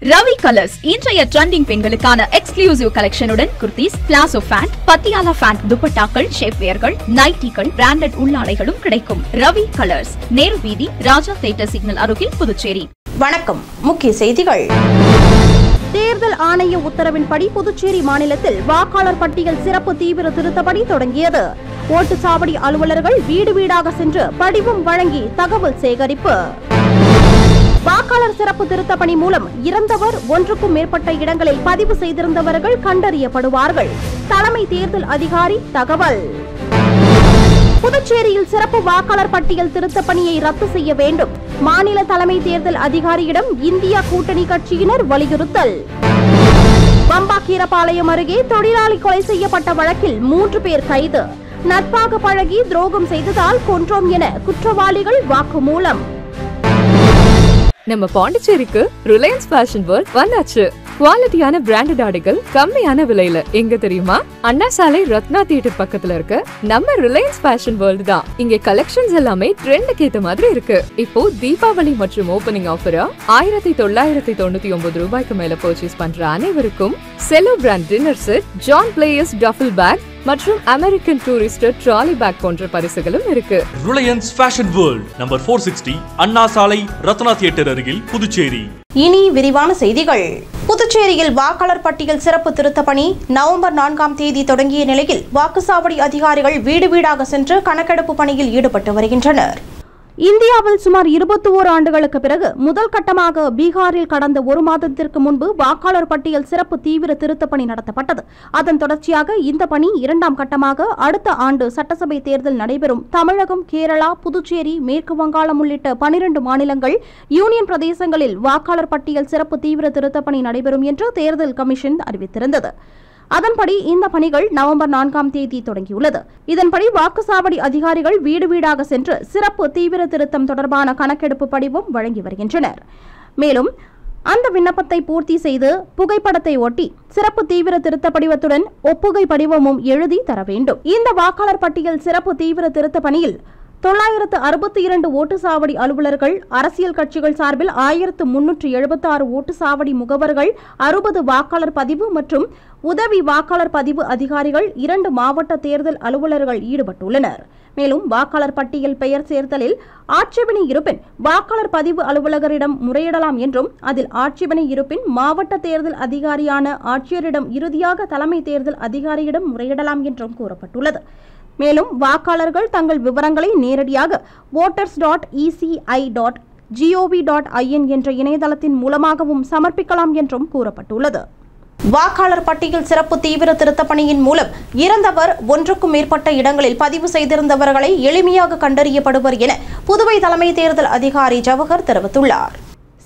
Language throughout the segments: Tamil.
ரவி கலர்ஸ் இன்றைய ட்ரெண்டிங் பெண்களுக்கான எக்ஸ்க்ளூசிவ் கலெக்ஷனுடன் kurtis, palazzo pant, Patiala pant, துப்பட்டாக்கள், ஷேப்வேர்கள், நைட்டிகள், பிராண்டட் உள்ளாடைகளும் கிடைக்கும். ரவி கலர்ஸ், நேரு வீதி, ராஜா தியேட்டர் சிக்னல் அருகில், புதுச்சேரி. வணக்கம். முக்கிய செய்திகள். தேர்தல் ஆணைய உத்தரவின்படி புதுச்சேரி மாநிலத்தில் வாக்காளர் பட்டியல் சிறப்பு தீவிர திருத்த பணி தொடங்கியது. ஓட்டுச்சாவடி அலுவலர்கள் வீடு வீடாக சென்று படிவம் வழங்கி தகவல் சேகரிப்பு. வாக்காளர் சிறப்பு திருத்த பணி மூலம் இறந்தவர் ஒன்றுக்கும் மேற்பட்ட இடங்களில் பதிவு செய்திருந்தவர்கள் கண்டறியப்படுவார்கள். தலைமை தேர்தல் அதிகாரி தகவல். புதுச்சேரியில் சிறப்பு வாக்காளர் பட்டியல் திருத்த பணியை ரத்து செய்ய வேண்டும். மாநில தலைமை தேர்தல் அதிகாரியிடம் இந்தியா கூட்டணி கட்சியினர் வலியுறுத்தல். பம்பாக்கீரபாளையம் அருகே தொழிலாளி கொலை செய்யப்பட்ட வழக்கில் 3 பேர் கைது. நட்பாக பழகி துரோகம் செய்ததால் கொன்றோம் என குற்றவாளிகள் வாக்குமூலம். நம்ம பாண்டிச்சேரிக்கு ரிலையன்ஸ் ஃபேஷன் வேர்ல்ட் வந்தாச்சு. குவாலிட்டியான பிராண்டட் ஆடைகள் கம்மியான விலையில. எங்க தெரியுமா? அண்ணா சாலை ரத்னா தியேட்டர் பக்கத்துல இருக்க நம்ம ரிலையன்ஸ் ஃபேஷன் வேர்ல்ட் தான். இங்க கலெக்ஷன்ஸ் எல்லாமே ட்ரெண்டுக்கு ஏத்த மாதிரி இருக்கு. இப்போ தீபாவளி மற்றும் ஓபனிங் ஆஃபரா 1999 ரூபாய்க்கு மேல பர்ச்சேஸ் பண்ற அனைவருக்கும் Cello brand dinner set, John Players duffel bag மற்றும் அமெரிக்கன் டூரிஸ்டர் ட்ராலி பேக் போன்ற பரிசுகளும் இருக்கு. Reliance fashion world, number 460, Anna Salai, Ratna theatre அருகில், புதுச்சேரி. இனி விரிவான செய்திகள். புதுச்சேரியில் வாக்காளர் பட்டியல் சிறப்பு திருத்த பணி நவம்பர் 4ஆம் தேதி தொடங்கிய நிலையில் வாக்குச்சாவடி அதிகாரிகள் வீடு வீடாக சென்று கணக்கெடுப்பு பணியில் ஈடுபட்டு வருகின்றனர். இந்தியாவில் சுமார் 21 ஆண்டுகளுக்கு பிறகு முதல் கட்டமாக பீகாரில் கடந்த 1 மாதத்திற்கு முன்பு வாக்காளர் பட்டியல் சிறப்பு தீவிர திருத்த பணி நடத்தப்பட்டது. அதன் தொடர்ச்சியாக இந்த பணி 2ஆம் கட்டமாக அடுத்த ஆண்டு சட்டசபை தேர்தல் நடைபெறும் தமிழகம், கேரளா, புதுச்சேரி, மேற்கு வங்காளம் உள்ளிட்ட 12 மாநிலங்கள், யூனியன் பிரதேசங்களில் வாக்காளர் பட்டியல் சிறப்பு தீவிர திருத்த பணி நடைபெறும் என்று தேர்தல் கமிஷன் அறிவித்திருந்தது. அதன்படி இந்த பணிகள் நவம்பர் 4ஆம் தேதி தொடங்கியுள்ளது. இதன்படி வாக்குச்சாவடி அதிகாரிகள் வீடு வீடாக சென்று சிறப்பு தீவிர திருத்தம் தொடர்பான கணக்கெடுப்பு படிவம் வழங்கி வருகின்றனர். மேலும் அந்த விண்ணப்பத்தை பூர்த்தி செய்து புகைப்படத்தை ஒட்டி சிறப்பு தீவிர திருத்த படிவத்துடன் ஒப்புகை படிவமும் எழுதி தர வேண்டும். இந்த வாக்காளர் பட்டியல் சிறப்பு தீவிர திருத்த பணியில் 962 ஓட்டுச்சாவடி அலுவலர்கள், அரசியல் கட்சிகள் சார்பில் 1376 ஓட்டுச்சாவடி முகவர்கள், 60 வாக்காளர் பதிவு மற்றும் உதவி வாக்காளர் பதிவு அதிகாரிகள், 2 மாவட்ட தேர்தல் அலுவலர்கள் ஈடுபட்டுள்ளனர். மேலும் வாக்காளர் பட்டியல் பெயர் சேர்த்தலில் ஆட்சேபனை இருப்பின் வாக்காளர் பதிவு அலுவலகரிடம் முறையிடலாம் என்றும், அதில் ஆட்சேபனை இருப்பின் மாவட்ட தேர்தல் அதிகாரியான ஆட்சியரிடம், இறுதியாக தலைமை தேர்தல் அதிகாரியிடம் முறையிடலாம் என்றும் கூறப்பட்டுள்ளது. மேலும் வாக்காளர்கள் தங்கள் விவரங்களை நேரடியாக voters.eci.gov.in என்ற இணையதளத்தின் மூலமாகவும் சமர்ப்பிக்கலாம் என்றும் கூறப்பட்டுள்ளது. வாக்காளர் பட்டியல் சிறப்பு தீவிர திருத்த பணியின் மூலம் இறந்தவர் ஒன்றுக்கும் மேற்பட்ட இடங்களில் பதிவு செய்திருந்தவர்களை எளிமையாக கண்டறியப்படுவர் என புதுவை தலைமை தேர்தல் அதிகாரி ஜவஹர் தெரிவித்துள்ளார்.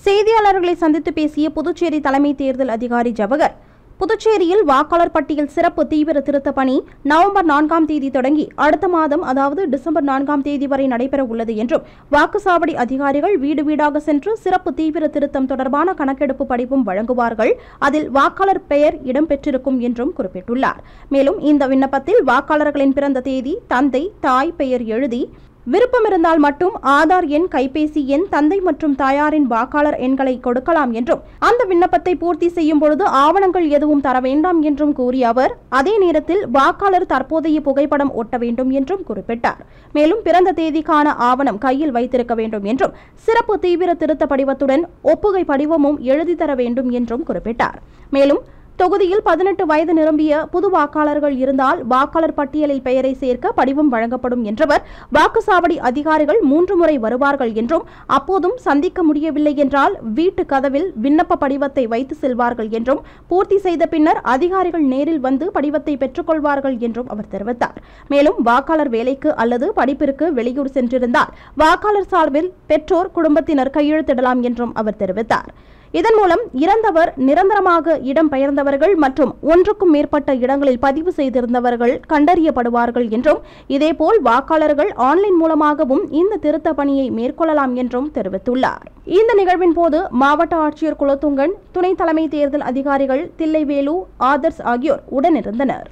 செய்தியாளர்களை சந்தித்து பேசிய புதுச்சேரி தலைமை தேர்தல் அதிகாரி ஜவஹர், புதுச்சேரியில் வாக்காளர் பட்டியல் சிறப்பு தீவிர திருத்த பணி நவம்பர் 4ஆம் தேதி தொடங்கி அடுத்த மாதம், அதாவது டிசம்பர் 4ஆம் தேதி வரை நடைபெற உள்ளது என்றும், வாக்குச்சாவடி அதிகாரிகள் வீடு வீடாக சென்று சிறப்பு தீவிர திருத்தம் தொடர்பான கணக்கெடுப்பு படிவம் வழங்குவார்கள். அதில் வாக்காளர் பெயர் இடம்பெற்றிருக்கும் என்றும் குறிப்பிட்டுள்ளார். மேலும் இந்த விண்ணப்பத்தில் வாக்காளர்களின் பிறந்த தேதி, தந்தை, தாய் பெயர் எழுதி, விருப்பம் இருந்தால் மட்டும் ஆதார் எண், கைபேசி எண், தந்தை மற்றும் தாயாரின் வாக்காளர் எண்களை கொடுக்கலாம் என்றும், அந்த விண்ணப்பத்தை பூர்த்தி செய்யும் பொழுது ஆவணங்கள் எதுவும் தர வேண்டாம் என்றும் கூறிய அவர், அதே நேரத்தில் வாக்காளர் தற்போதைய புகைப்படம் ஒட்ட வேண்டும் என்றும் குறிப்பிட்டார். மேலும் பிறந்த தேதிக்கான ஆவணம் கையில் வைத்திருக்க வேண்டும் என்றும், சிறப்பு தீவிர திருத்த படிவத்துடன் ஒப்புகை படிவமும் எழுதி தர வேண்டும் என்றும் குறிப்பிட்டார். மேலும் தொகுதியில் 18 வயது நிரம்பிய புது வாக்காளர்கள் இருந்தால் வாக்காளர் பட்டியலில் பெயரை சேர்க்க படிவம் வழங்கப்படும் என்றவர், வாக்குச்சாவடி அதிகாரிகள் 3 முறை வருவார்கள் என்றும், அப்போதும் சந்திக்க முடியவில்லை என்றால் வீட்டு கதவில் விண்ணப்ப படிவத்தை வைத்து செல்வார்கள் என்றும், பூர்த்தி செய்த பின்னர் அதிகாரிகள் நேரில் வந்து படிவத்தை பெற்றுக்கொள்வார்கள் என்றும் அவர் தெரிவித்தார். மேலும் வாக்காளர் வேலைக்கு அல்லது படிப்பிற்கு வெளியூர் சென்றிருந்தால் வாக்காளர் சார்பில் பெற்றோர், குடும்பத்தினர் கையெழுத்திடலாம் என்றும் அவர் தெரிவித்தார். இதன் மூலம் இறந்தவர் நிரந்தரமாக இடம் பெயர்ந்தவர்கள் மற்றும் ஒன்றுக்கும் மேற்பட்ட இடங்களில் பதிவு செய்திருந்தவர்கள் கண்டறியப்படுவார்கள் என்றும், இதேபோல் வாக்காளர்கள் ஆன்லைன் மூலமாகவும் இந்த திருத்த பணியை மேற்கொள்ளலாம் என்றும் தெரிவித்துள்ளார். இந்த நிகழ்வின் போது மாவட்ட ஆட்சியர் குலத்துங்கன், துணை தலைமை தேர்தல் அதிகாரிகள் தில்லைவேலு, ஆதர்ஸ் ஆகியோர் உடனிருந்தனர்.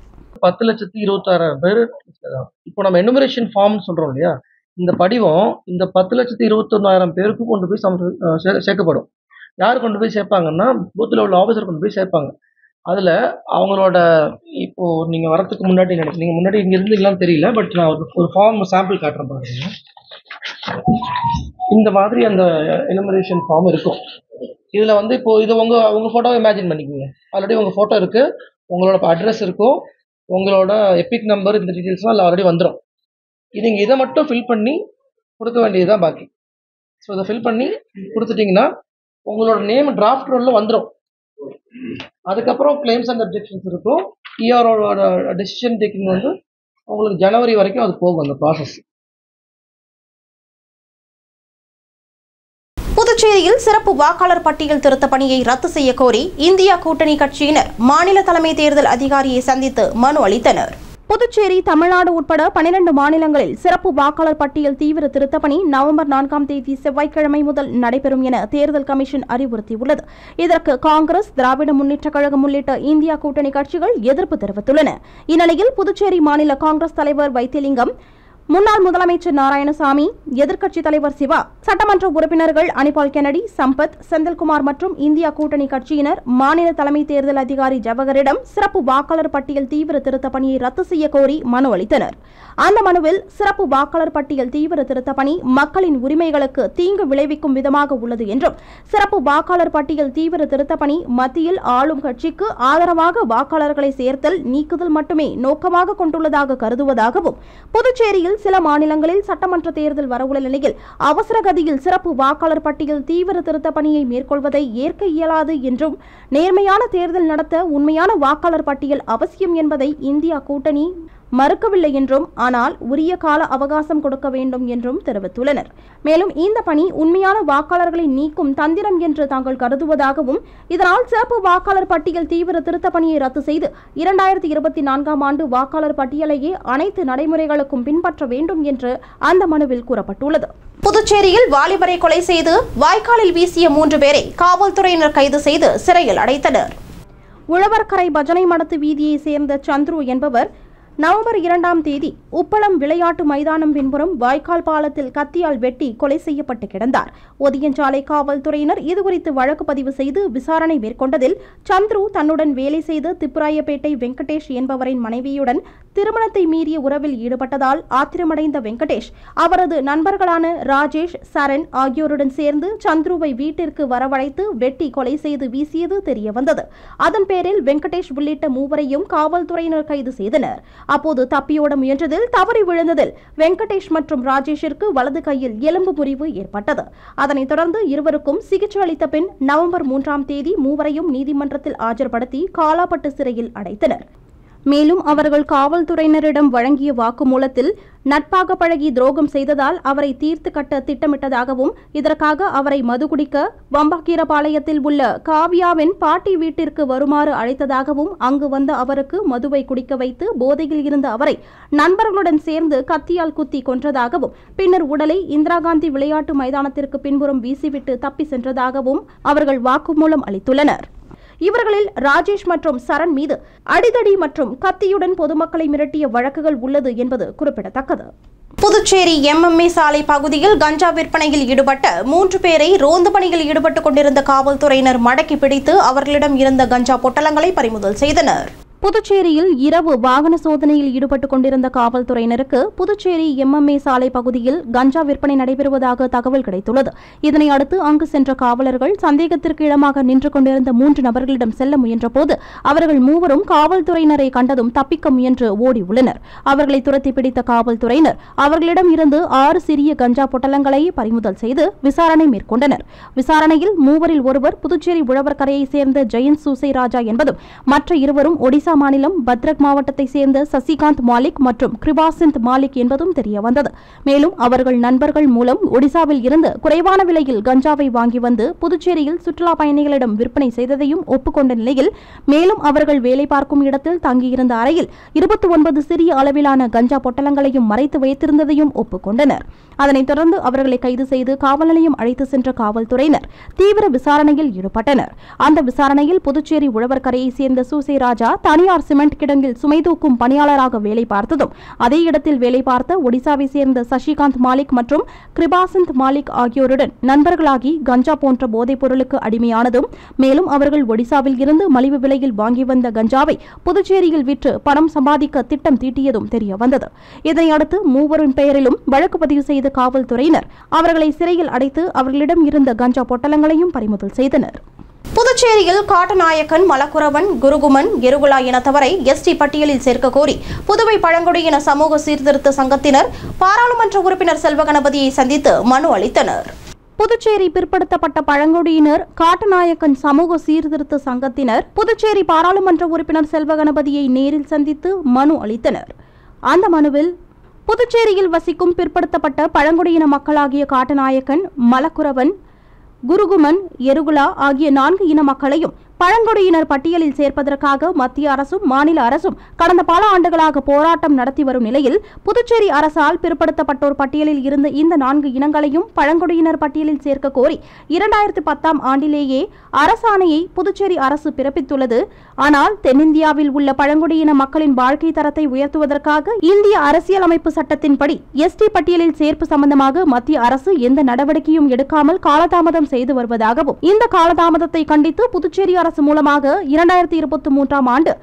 10,26,000 பேர். இப்போ நம்ம எனுமரேஷன் ஃபார்ம் சொல்றோம் இல்லையா, இந்த படிவம் இந்த 10,21,000 பேருக்கு கொண்டு போய் சேர்க்கப்படும். யார் கொண்டு போய் சேர்ப்பாங்கன்னா பூத்தில் உள்ள ஆஃபீஸர் கொண்டு போய் சேர்ப்பாங்க. அதில் அவங்களோட இப்போது நீங்கள் வரத்துக்கு முன்னாடி நீங்கள் முன்னாடி இங்கே இருந்தீங்களான்னு தெரியல, பட் நான் ஒரு ஃபார்ம் சாம்பிள் காட்டுறேன் பாருங்க. இந்த மாதிரி அந்த எனுமரேஷன் ஃபார்ம் இருக்கும். இதில் வந்து இப்போது இது உங்கள் ஃபோட்டோவை இமேஜின் பண்ணிக்கோங்க. ஆல்ரெடி உங்கள் ஃபோட்டோ இருக்குது, உங்களோட அட்ரஸ் இருக்கும், உங்களோட எபிக் நம்பர், இந்த டீட்டெயில்ஸ்லாம் அதில் ஆல்ரெடி வந்துடும். நீங்கள் இதை மட்டும் ஃபில் பண்ணி கொடுக்க வேண்டியதுதான் பாக்கி. ஸோ இதை ஃபில் பண்ணி கொடுத்துட்டிங்கன்னா உங்களோட நேம் டிராஃப்ட் ரோலில் வந்துடும். அதுக்கப்புறம் கிளைம்ஸ் அண்ட் அப்ஜெக்ஷன்ஸ் இருக்கும். இஆரோட டெசிஷன் டேக்கிங் வந்து உங்களுக்கு ஜனவரி வரைக்கும் அது போகும் அந்த ப்ராசஸ். புதுச்சேரியில் சிறப்பு வாக்காளர் பட்டியல் திருத்த பணியை ரத்து செய்ய கோரி இந்தியா கூட்டணி கட்சியினர் மாநில தலைமை தேர்தல் அதிகாரியை சந்தித்து மனு அளித்தனர். புதுச்சேரி, தமிழ்நாடு உட்பட 12 மாநிலங்களில் சிறப்பு வாக்காளர் பட்டியல் தீவிர திருத்தப் பணி நவம்பர் 4ஆம் தேதி செவ்வாய்க்கிழமை முதல் நடைபெறும் என தேர்தல் கமிஷன் அறிவுறுத்தியுள்ளது. இதற்கு காங்கிரஸ், திராவிட முன்னேற்றக் கழகம் உள்ளிட்ட இந்தியா கூட்டணி கட்சிகள் எதிர்ப்பு தெரிவித்துள்ளன. இந்நிலையில் புதுச்சேரி மாநில காங்கிரஸ் தலைவர் வைத்திலிங்கம், முன்னாள் முதலமைச்சர் நாராயணசாமி, எதிர்க்கட்சித் தலைவர் சிவா, சட்டமன்ற உறுப்பினர்கள் அனிபால் கென்னடி, சம்பத், செந்தில்குமார் மற்றும் இந்தியா கூட்டணி கட்சியினர் மாநில தலைமை தேர்தல் அதிகாரி ஜவஹரிடம் சிறப்பு வாக்காளர் பட்டியல் தீவிர திருத்த பணியை ரத்து செய்ய கோரி மனு அளித்தனர். அந்த மனுவில் சிறப்பு வாக்காளர் பட்டியல் தீவிர திருத்த பணி மக்களின் உரிமைகளுக்கு தீங்கு விளைவிக்கும் விதமாக உள்ளது என்றும், சிறப்பு வாக்காளர் பட்டியல் தீவிர திருத்த பணி மத்தியில் ஆளும் கட்சிக்கு ஆதரவாக வாக்காளர்களை சேர்த்தல், நீக்குதல் மட்டுமே நோக்கமாக கொண்டுள்ளதாக கருதுவதாகவும், புதுச்சேரியில் சில மாநிலங்களில் சட்டமன்ற தேர்தல் வரவுள்ள நிலையில் அவசர கதியில் சிறப்பு வாக்காளர் பட்டியல் தீவிர திருத்த பணியை மேற்கொள்வதை ஏற்க இயலாது என்றும், நேர்மையான தேர்தல் நடத்த உண்மையான வாக்காளர் பட்டியல் அவசியம் என்பதை இந்தியா கூட்டணி மறுக்கவில்லை என்றும், ஆனால் உரிய கால அவகாசம் கொடுக்க வேண்டும் என்றும் தெரிவித்துள்ளனர். மேலும் இந்த பணி உண்மையான வாக்காளர்களை நீக்கும் தந்திரம் என்று தாங்கள் கருதுவதாகவும், இதனால் சிறப்பு வாக்காளர் பட்டியல் தீவிர திருத்த பணியை ரத்து செய்து 2024ஆம் ஆண்டு வாக்காளர் பட்டியலையே அனைத்து நடைமுறைகளுக்கும் பின்பற்ற வேண்டும் என்று அந்த மனுவில் கூறப்பட்டுள்ளது. புதுச்சேரியில் வாலிபரை கொலை செய்து வாய்க்காலில் வீசிய 3 பேரை காவல்துறையினர் கைது செய்து சிறையில் அடைத்தனர். உழவர்கரை பஜனை மடத்து வீதியைச் சேர்ந்த சந்துரு என்பவர் நவம்பர் 2ஆம் தேதி உப்பளம் விளையாட்டு மைதானம் பின்புறம் வாய்க்கால் பாலத்தில் கத்தியால் வெட்டி கொலை செய்யப்பட்டு கிடந்தார். ஒதியஞ்சாலை காவல்துறையினர் இதுகுறித்து வழக்கு பதிவு செய்து விசாரணை மேற்கொண்டதில், சந்துரு தன்னுடன் வேலை செய்த திப்புராயப்பேட்டை வெங்கடேஷ் என்பவரின் மனைவியுடன் திருமணத்தை மீறிய உறவில் ஈடுபட்டதால் ஆத்திரமடைந்த வெங்கடேஷ் அவரது நண்பர்களான ராஜேஷ், சரண் ஆகியோருடன் சேர்ந்து சந்துருவை வீட்டிற்கு வரவழைத்து வெட்டி கொலை செய்து வீசியது தெரியவந்தது. அதன் பேரில் வெங்கடேஷ் உள்ளிட்ட 3வரையும் காவல்துறையினர் கைது செய்தனர். அப்போது தப்பியோட முயன்றதில் தவறி விழுந்ததில் வெங்கடேஷ் மற்றும் ராஜேஷிற்கு வலது கையில் எலும்பு முறிவு ஏற்பட்டது. அதனைத் தொடர்ந்து இருவருக்கும் சிகிச்சை அளித்த பின் நவம்பர் 3ஆம் தேதி 3வரையும் நீதிமன்றத்தில் ஆஜர்படுத்தி காலாப்பட்டு சிறையில் அடைத்தனர். மேலும் அவர்கள் காவல்துறையினரிடம் வழங்கிய வாக்குமூலத்தில் நட்பாக பழகி துரோகம் செய்ததால் அவரை தீர்த்து கட்ட திட்டமிட்டதாகவும், இதற்காக அவரை மது குடிக்க வம்பாக்கீரபாளையத்தில் உள்ள காவ்யாவின் பாட்டி வீட்டிற்கு வருமாறு அழைத்ததாகவும், அங்கு வந்த அவருக்கு மதுவை குடிக்க வைத்து போதையில் இருந்த அவரை நண்பர்களுடன் சேர்ந்து கத்தியால் குத்தி கொன்றதாகவும், பின்னர் உடலை இந்திரா காந்தி விளையாட்டு மைதானத்திற்கு பின்புறம் வீசிவிட்டு தப்பி சென்றதாகவும் அவர்கள் வாக்குமூலம் அளித்துள்ளனர். இவர்களில் ராஜேஷ் மற்றும் சரண் மீது அடிதடி மற்றும் கத்தியுடன் பொதுமக்களை மிரட்டிய வழக்குகள் உள்ளது என்பது குறிப்பிடத்தக்கது. புதுச்சேரி எம்எம்ஏ சாலை பகுதியில் கஞ்சா விற்பனையில் ஈடுபட்ட 3 பேரை ரோந்து பணியில் ஈடுபட்டுக் கொண்டிருந்த காவல்துறையினர் மடக்கி பிடித்து அவர்களிடம் இருந்த கஞ்சா பொட்டலங்களை பறிமுதல் செய்தனர். புதுச்சேரியில் இரவு வாகன சோதனையில் ஈடுபட்டுக் கொண்டிருந்த காவல்துறையினருக்கு புதுச்சேரி எம்எம்ஏ சாலை பகுதியில் கஞ்சா விற்பனை நடைபெறுவதாக தகவல் கிடைத்துள்ளது. இதனை அடுத்து அங்கு சென்ற காவலர்கள் சந்தேகத்திற்கு இடமாக நின்று கொண்டிருந்த 3 நபர்களிடம் செல்ல முயன்றபோது அவர்கள் 3வரும் காவல்துறையினரை கண்டதும் தப்பிக்க முயன்று ஓடி உள்ளனர். அவர்களை துரத்தி பிடித்த காவல்துறையினர் அவர்களிடம் இருந்து 6 சிறிய கஞ்சா பொட்டலங்களை பறிமுதல் செய்து விசாரணை மேற்கொண்டனர். விசாரணையில் 3வரில் ஒருவர் புதுச்சேரி உழவர்கரையைச் சேர்ந்த ஜெயந்த் சூசை ராஜா என்பதும், மற்ற 2வரும் ஒடிசா மாநிலம் பத்ரக் மாவட்டத்தை சேர்ந்த சசிகாந்த் மாலிக் மற்றும் கிருபாசிந்த் மாலிக் என்பதும் தெரியவந்தது. மேலும் அவர்கள் நண்பர்கள் மூலம் ஒடிசாவில் இருந்து குறைவான விலையில் கஞ்சாவை வாங்கி வந்து புதுச்சேரியில் சுற்றுலா பயணிகளிடம் விற்பனை செய்ததையும் ஒப்புக்கொண்ட நிலையில், மேலும் அவர்கள் வேலை பார்க்கும் இடத்தில் தங்கியிருந்த அறையில் 29 சிறிய அளவிலான கஞ்சா பொட்டலங்களையும் மறைத்து வைத்திருந்ததையும் ஒப்புக்கொண்டனர். அதனைத் தொடர்ந்து அவர்களை கைது செய்து காவல் நிலையம் அழைத்து சென்ற காவல்துறையினர் தீவிர விசாரணையில் ஈடுபட்டனர். அந்த விசாரணையில் புதுச்சேரி உழவர்கரையைச் சேர்ந்த சூசை ராஜா தனி தனியார் சிமெண்ட் கிடங்கில் சுமை தூக்கும் பணியாளராக வேலை பார்த்ததும் அதே இடத்தில் வேலை பார்த்த ஒடிசாவை சேர்ந்த சசிகாந்த் மாலிக் மற்றும் கிருபாசந்த் மாலிக் ஆகியோருடன் நண்பர்களாகி கஞ்சா போன்ற போதைப் பொருளுக்கு அடிமையானதும் மேலும் அவர்கள் ஒடிசாவில் இருந்து மலிவு விலையில் வாங்கி வந்த கஞ்சாவை புதுச்சேரியில் விற்று பணம் சம்பாதிக்க திட்டம் தீட்டியதும் தெரியவந்தது. இதனையடுத்து மூவரின் பெயரிலும் வழக்கு பதிவு செய்த காவல்துறையினர் அவர்களை சிறையில் அடைத்து அவர்களிடம் இருந்த கஞ்சா பொட்டலங்களையும் பறிமுதல் செய்தனர். புதுச்சேரியில் காட்டுநாயக்கன், மலக்குரவன், குருகுமன், எருகுலா இனத்தவரை எஸ்டி பட்டியலில் சேர்க்க கோரி புதுவை பழங்குடியின சமூக சீர்திருத்த சங்கத்தினர் பாராளுமன்ற உறுப்பினர் செல்வகணபதியை சந்தித்து மனு அளித்தனர். புதுச்சேரி பிற்படுத்தப்பட்ட பழங்குடியினர் காட்டுநாயக்கன் சமூக சீர்திருத்த சங்கத்தினர் புதுச்சேரி பாராளுமன்ற உறுப்பினர் செல்வகணபதியை நேரில் சந்தித்து மனு அளித்தனர். அந்த மனுவில் புதுச்சேரியில் வசிக்கும் பிற்படுத்தப்பட்ட பழங்குடியின மக்களாகிய காட்டுநாயக்கன், மலக்குரவன், குருகுமன், எருகுலா ஆகிய 4 இன மக்களையும் பழங்குடியினர் பட்டியலில் சேர்ப்பதற்காக மத்திய அரசும் மாநில அரசும் கடந்த பல ஆண்டுகளாக போராட்டம் நடத்தி வரும் நிலையில் புதுச்சேரி அரசால் பிற்படுத்தப்பட்டோர் பட்டியலில் இருந்த இந்த 4 இனங்களையும் பழங்குடியினர் பட்டியலில் சேர்க்க கோரி 2010ஆம் ஆண்டிலேயே அரசாணையை புதுச்சேரி அரசு பிறப்பித்துள்ளது. ஆனால் தென்னிந்தியாவில் உள்ள பழங்குடியின மக்களின் வாழ்க்கை தரத்தை உயர்த்துவதற்காக இந்திய அரசியலமைப்பு சட்டத்தின்படி எஸ்டி பட்டியலில் சேர்ப்பு சம்பந்தமாக மத்திய அரசு எந்த நடவடிக்கையும் எடுக்காமல் காலதாமதம் செய்து வருவதாகவும் இந்த காலதாமதத்தை கண்டித்து புதுச்சேரி அரசு மூலமாக 2023ஆம் ஆண்டு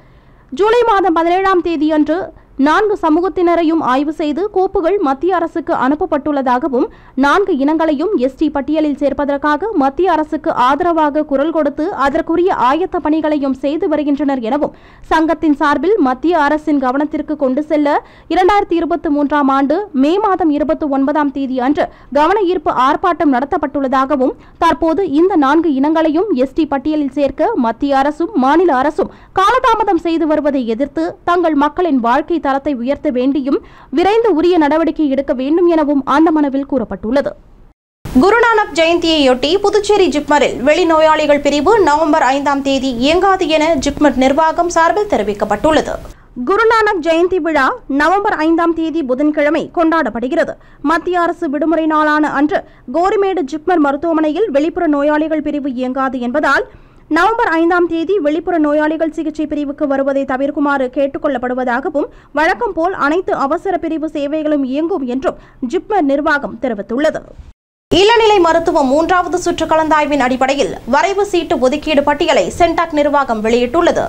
ஜூலை மாதம் 17ஆம் தேதி அன்று 4 சமூகத்தினரையும் ஆய்வு செய்து கோப்புகள் மத்திய அரசுக்கு அனுப்பப்பட்டுள்ளதாகவும் 4 இனங்களையும் எஸ்டி பட்டியலில் சேர்ப்பதற்காக மத்திய அரசுக்கு ஆதரவாக குரல் கொடுத்து அதற்குரிய ஆயத்த பணிகளையும் செய்து வருகின்றனர் எனவும் சங்கத்தின் சார்பில் மத்திய அரசின் கவனத்திற்கு கொண்டு செல்ல 2023ஆம் ஆண்டு மே மாதம் 29ஆம் தேதி அன்று கவன ஈர்ப்பு ஆர்ப்பாட்டம் நடத்தப்பட்டுள்ளதாகவும் தற்போது இந்த 4 இனங்களையும் எஸ்டி பட்டியலில் சேர்க்க மத்திய அரசும் மாநில அரசும் காலதாமதம் செய்து வருவதை எதிர்த்து தங்கள் மக்களின் வாழ்க்கை தரத்தை உயர்த்த வேண்டியும் விரைந்து உரிய நடவடிக்கை எடுக்க வேண்டும் எனவும் அந்த மனுவில் கூறப்பட்டுள்ளது. குருநானக் ஜெயந்தியையொட்டி புதுச்சேரி ஜிப்மரில் வெளிநோயாளிகள் பிரிவு நவம்பர் 5ஆம் தேதி இயங்காது என ஜிப்மர் நிர்வாகம் சார்பில் தெரிவிக்கப்பட்டுள்ளது. குருநானக் ஜெயந்தி விழா நவம்பர் 5ஆம் தேதி புதன்கிழமை கொண்டாடப்படுகிறது. மத்திய அரசு விடுமுறை நாளான அன்று கோரிமேடு ஜிப்மர் மருத்துவமனையில் வெளிப்புற நோயாளிகள் பிரிவு இயங்காது என்பதால் நவம்பர் 5ஆம் தேதி வெளிப்புற நோயாளிகள் சிகிச்சை பிரிவுக்கு வருவதை தவிர்க்குமாறு கேட்டுக் கொள்ளப்படுவதாகவும் வழக்கம் போல் அனைத்து அவசர பிரிவு சேவைகளும் இயங்கும் என்றும் ஜிப்மர் நிர்வாகம் தெரிவித்துள்ளது. இளநிலை மருத்துவம் 3வது சுற்று கலந்தாய்வின் அடிப்படையில் வரைவு சீட்டு ஒதுக்கீடு பட்டியலை சென்டாக் நிர்வாகம் வெளியிட்டுள்ளது.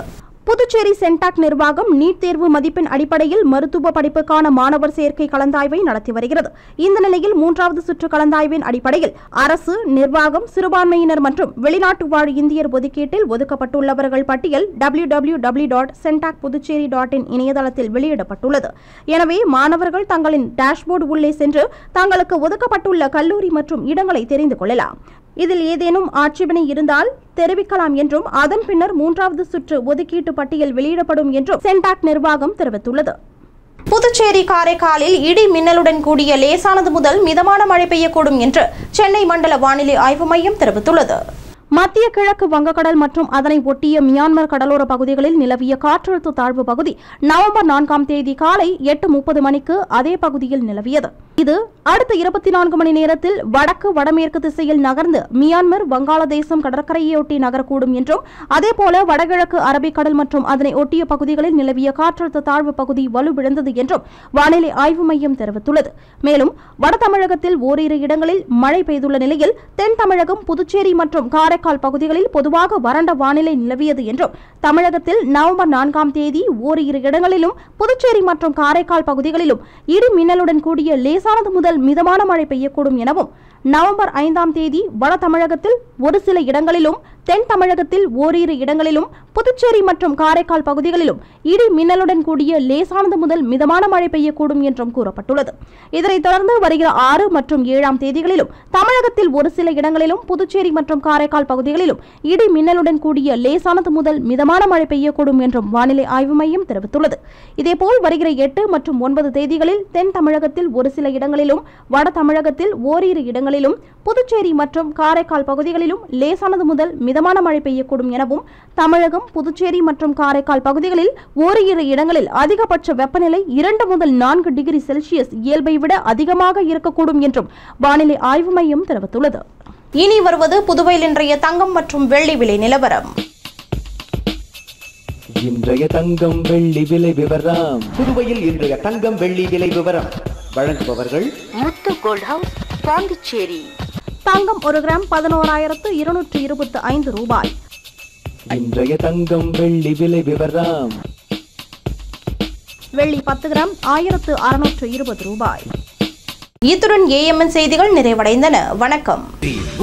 புதுச்சேரி சென்டாக் நிர்வாகம் நீட் தேர்வு மதிப்பெண் அடிப்படையில் மருத்துவ படிப்புக்கான மாணவர் சேர்க்கை கலந்தாய்வை நடத்தி வருகிறது. இந்த நிலையில் 3வது சுற்று கலந்தாய்வின் அடிப்படையில் அரசு, நிர்வாகம், சிறுபான்மையினர் மற்றும் வெளிநாட்டு வாழ் இந்தியர் ஒதுக்கீட்டில் ஒதுக்கப்பட்டுள்ளவர்கள் பட்டியல் www.centacpuducherry.in இணையதளத்தில் வெளியிடப்பட்டுள்ளது. எனவே மாணவர்கள் தங்களின் டேஷ்போர்டு உள்ளே சென்று தங்களுக்கு ஒதுக்கப்பட்டுள்ள கல்லூரி மற்றும் இடங்களை தெரிந்து கொள்ளலாம். இதில் ஏதேனும் ஆட்சேபனை இருந்தால் தெரிவிக்கலாம் என்றும் அதன் பின்னர் 3வது சுற்று ஒதுக்கீட்டு பட்டியல் வெளியிடப்படும் என்றும் சென்டாக் நிர்வாகம் தெரிவித்துள்ளது. புதுச்சேரி, காரைக்காலில் இடி மின்னலுடன் கூடிய லேசானது முதல் மிதமான மழை பெய்யக்கூடும் என்று சென்னை மண்டல வானிலை ஆய்வு மையம் தெரிவித்துள்ளது. மத்திய கிழக்கு வங்கக்கடல் மற்றும் அதனை ஒட்டிய மியான்மர் கடலோர பகுதிகளில் நிலவிய காற்றழுத்த தாழ்வு பகுதி நவம்பர் 4ஆம் தேதி காலை 8:30 மணிக்கு அதே பகுதியில் நிலவியது. இது அடுத்த 24 மணி நேரத்தில் வடக்கு வடமேற்கு திசையில் நகர்ந்து மியான்மர், வங்காளதேசம் கடற்கரையொட்டி நகரக்கூடும் என்றும் அதேபோல வடகிழக்கு அரபிக்கடல் மற்றும் அதனை ஒட்டிய பகுதிகளில் நிலவிய காற்றழுத்த தாழ்வு பகுதி வலுவிழந்தது என்றும் வானிலை ஆய்வு மையம் தெரிவித்துள்ளது. மேலும் வட தமிழகத்தில் ஓரிரு இடங்களில் மழை பெய்துள்ள நிலையில் தென் தமிழகம், புதுச்சேரி மற்றும் காரைக்கால் பகுதிகளில் பொதுவாக வறண்ட வானிலை நிலவியது என்றும் தமிழகத்தில் நவம்பர் 4ஆம் தேதி ஓரிரு இடங்களிலும் புதுச்சேரி மற்றும் காரைக்கால் பகுதிகளிலும் இடி மின்னலுடன் கூடிய லேசானது முதல் மிதமான மழை பெய்யக்கூடும் எனவும் நவம்பர் 5ஆம் தேதி வட தமிழகத்தில் ஒரு சில இடங்களிலும், தென் தமிழகத்தில் ஓரிரு இடங்களிலும், புதுச்சேரி மற்றும் காரைக்கால் பகுதிகளிலும் இடி மின்னலுடன் கூடிய லேசானது முதல் மிதமான மழை பெய்யக்கூடும் என்றும் கூறப்பட்டுள்ளது. இதனைத் தொடர்ந்து வருகிற 6 மற்றும் 7ஆம் தேதிகளிலும் தமிழகத்தில் ஒரு சில இடங்களிலும், புதுச்சேரி மற்றும் காரைக்கால் பகுதிகளிலும் இடி மின்னலுடன் கூடிய லேசானது முதல் மிதமான மழை பெய்யக்கூடும் என்றும் வானிலை ஆய்வு மையம் தெரிவித்துள்ளது. இதேபோல் வருகிற 8 மற்றும் 9 தேதிகளில் தென் தமிழகத்தில் ஒரு சில இடங்களிலும், வட தமிழகத்தில் ஓரிரு இடங்களிலும், புதுச்சேரி மற்றும் காரைக்கால் பகுதிகளிலும் லேசானது முதல் மிதமான மழை பெய்யக்கூடும் எனவும் தமிழகம், புதுச்சேரி மற்றும் காரைக்கால் பகுதிகளில் ஓரிரு இடங்களில் அதிகபட்ச வெப்பநிலை 2 முதல் 4 டிகிரி செல்சியஸ் இயல்பை விட அதிகமாக இருக்கக்கூடும் என்றும் வானிலை ஆய்வு மையம் தெரிவித்துள்ளது. இனி வருவது புதுவையில் இன்றைய தங்கம் மற்றும் வெள்ளி விலை நிலவரம். இன்றைய தங்கம் வெள்ளி விலை விவரம். புதுவையில் இன்றைய தங்கம் வெள்ளி விலை விவரம் வழங்குபவர்கள் முத்து கோல்ட் ஹவுஸ் பாண்டிச்சேரி. தங்கம் 1 கிராம் 11,225 ரூபாய். இன்றைய தங்கம் வெள்ளி விலை விவரம். வெள்ளி 10 கிராம் 1,620 ரூபாய். இத்துடன் ஏஎம்என் செய்திகள் நிறைவடைந்தன. வணக்கம்.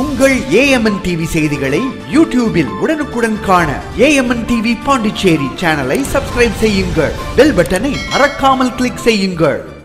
உங்கள் ஏஎம்என் டிவி செய்திகளை யூடியூபில் உடனுக்குடன் காண ஏஎம்என் டிவி பாண்டிச்சேரி சேனலை சப்ஸ்கிரைப் செய்யுங்கள். பெல் பட்டனை மறக்காமல் கிளிக் செய்யுங்கள்.